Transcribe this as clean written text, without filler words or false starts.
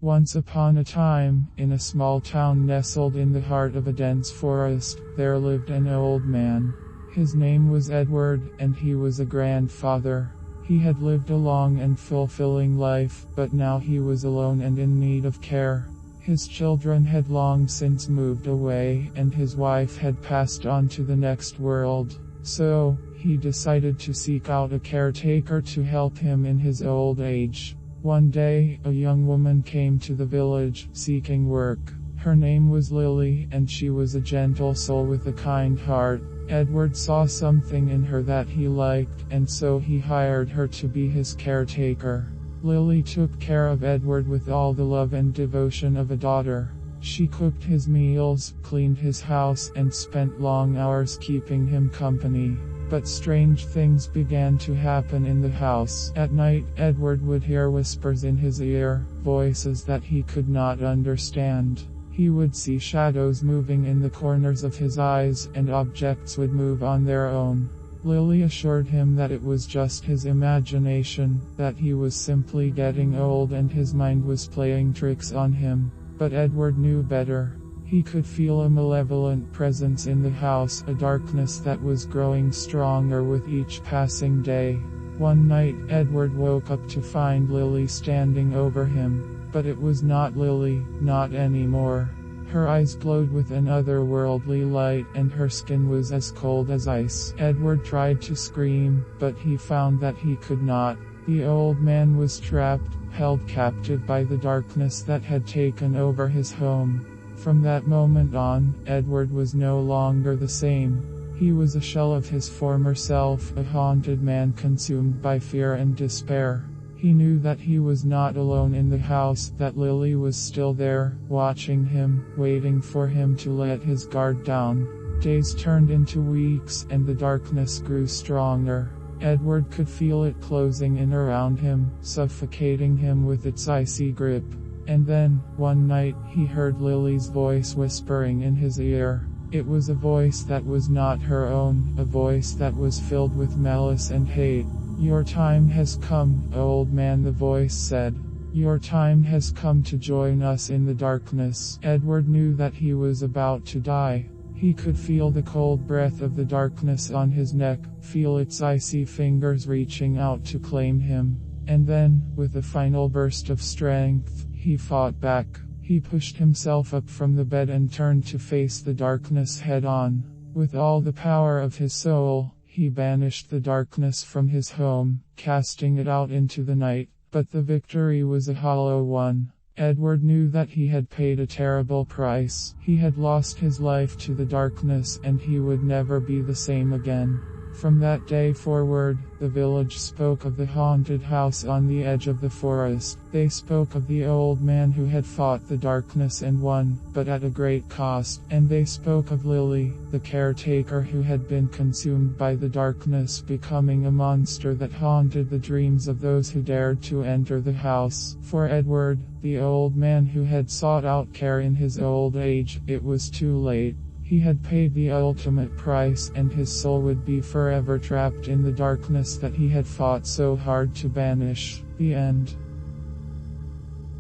Once upon a time, in a small town nestled in the heart of a dense forest, there lived an old man. His name was Edward, and he was a grandfather. He had lived a long and fulfilling life, but now he was alone and in need of care. His children had long since moved away, and his wife had passed on to the next world. So, he decided to seek out a caretaker to help him in his old age. One day, a young woman came to the village, seeking work. Her name was Lily, and she was a gentle soul with a kind heart. Edward saw something in her that he liked, and so he hired her to be his caretaker. Lily took care of Edward with all the love and devotion of a daughter. She cooked his meals, cleaned his house, and spent long hours keeping him company. But strange things began to happen in the house. At night, Edward would hear whispers in his ear, voices that he could not understand. He would see shadows moving in the corners of his eyes, and objects would move on their own. Lily assured him that it was just his imagination, that he was simply getting old and his mind was playing tricks on him. But Edward knew better. He could feel a malevolent presence in the house, a darkness that was growing stronger with each passing day. One night, Edward woke up to find Lily standing over him. But it was not Lily, not anymore. Her eyes glowed with an otherworldly light, and her skin was as cold as ice. Edward tried to scream, but he found that he could not. The old man was trapped, held captive by the darkness that had taken over his home. From that moment on, Edward was no longer the same. He was a shell of his former self, a haunted man consumed by fear and despair. He knew that he was not alone in the house, that Lily was still there, watching him, waiting for him to let his guard down. Days turned into weeks, and the darkness grew stronger. Edward could feel it closing in around him, suffocating him with its icy grip. And then, one night, he heard Lily's voice whispering in his ear. It was a voice that was not her own, a voice that was filled with malice and hate. "Your time has come, old man," the voice said. "Your time has come to join us in the darkness." Edward knew that he was about to die. He could feel the cold breath of the darkness on his neck, feel its icy fingers reaching out to claim him. And then, with a final burst of strength, he fought back. He pushed himself up from the bed and turned to face the darkness head on. With all the power of his soul, he banished the darkness from his home, casting it out into the night. But the victory was a hollow one. Edward knew that he had paid a terrible price. He had lost his life to the darkness, and he would never be the same again. From that day forward, the village spoke of the haunted house on the edge of the forest. They spoke of the old man who had fought the darkness and won, but at a great cost. And they spoke of Lily, the caretaker who had been consumed by the darkness, becoming a monster that haunted the dreams of those who dared to enter the house. For Edward, the old man who had sought out care in his old age, it was too late. He had paid the ultimate price, and his soul would be forever trapped in the darkness that he had fought so hard to banish. The end.